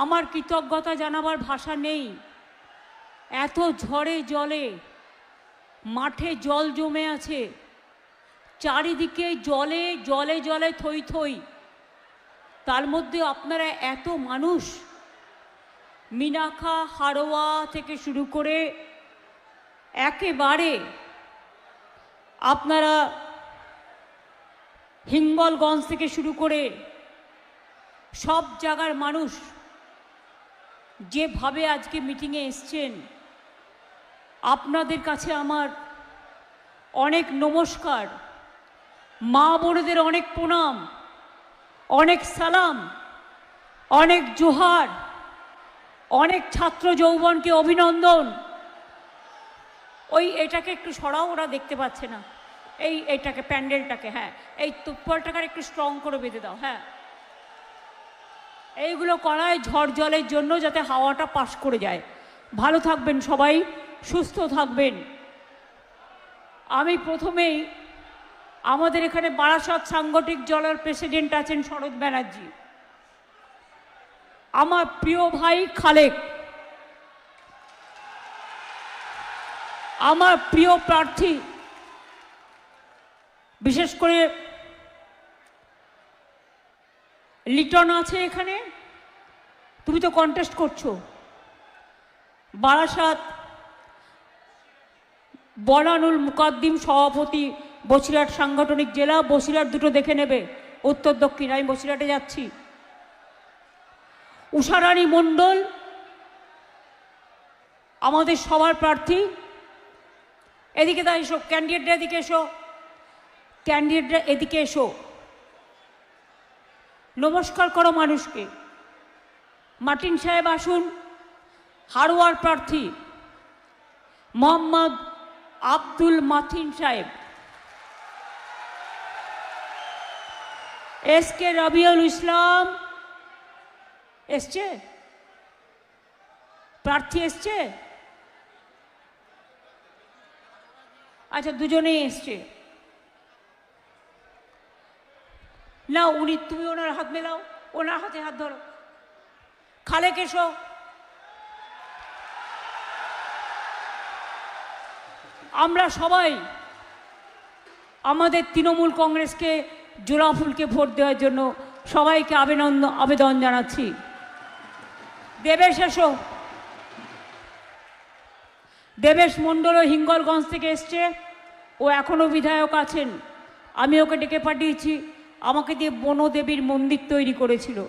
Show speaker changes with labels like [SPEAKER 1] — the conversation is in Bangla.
[SPEAKER 1] আমার কৃতজ্ঞতা জানাবার ভাষা নেই। এত ঝড়ে জলে মাঠে জল জমে আছে, চারিদিকে জলে জলে জলে থই থই, তার মধ্যে আপনারা এত মানুষ মিনাখা হাড়োয়া থেকে শুরু করে একেবারে আপনারা হিঙ্গলগঞ্জ থেকে শুরু করে সব জায়গার মানুষ যেভাবে আজকে মিটিংয়ে এসছেন, আপনাদের কাছে আমার অনেক নমস্কার, মা বোনেদের অনেক প্রণাম, অনেক সালাম, অনেক জোহার, অনেক ছাত্র যৌবনকে অভিনন্দন। ওই এটাকে একটু সরাও, ওরা দেখতে পাচ্ছে না, এইটাকে প্যান্ডেলটাকে, হ্যাঁ এই তুপ্পলটাকে একটু স্ট্রং করে বেঁধে দাও। হ্যাঁ, এইগুলো করায় ঝড় জলের জন্য, যাতে হাওয়াটা পাস করে যায়। ভালো থাকবেন সবাই, সুস্থ থাকবেন। আমি প্রথমেই আমাদের এখানে বারাসাত সাংগঠনিক দলের প্রেসিডেন্ট আছেন শরৎ ব্যানার্জি, আমার প্রিয় ভাই খালেক, আমার প্রিয় প্রার্থী, বিশেষ করে লিটন আছে এখানে, তুমি তো কন্টেস্ট করছো। বারাসাত বনানুল মুকাদ্দিম সভাপতি, বসিরহাট সাংগঠনিক জেলা। বসিরহাট দুটো দেখে নেবে, উত্তর দক্ষিণ, আমি বসিরহাটে যাচ্ছি। উষারানী মণ্ডল আমাদের সবার প্রার্থী। এদিকে তা এসো, ক্যান্ডিডেটরা এদিকে এসো, ক্যান্ডিডেটরা এদিকে এসো, নমস্কার করো মানুষকে। মার্টিন সাহেব আসুন, হাড়োয়ার প্রার্থী মোহাম্মদ আব্দুল মাতিন সাহেব। এসকে রবিউল ইসলাম এসছে, প্রার্থী এসছে, আচ্ছা দুজনেই এসছে না, তুমি ওনার হাত মেলাও, ওনার হাতে হাত ধরো। খালেক এসো। আমরা সবাই আমাদের তৃণমূল কংগ্রেসকে, জোড়াফুলকে ভোট দেওয়ার জন্য সবাইকে আবেদন জানাচ্ছি। দেবেশ এসো। দেবেশ মণ্ডলও হিঙ্গলগঞ্জ থেকে এসছে, ও এখনও বিধায়ক আছেন। আমি ওকে ডেকে পাঠিয়েছি, আমাকে দিয়ে বনদেবীর মন্দির তৈরি করেছিল।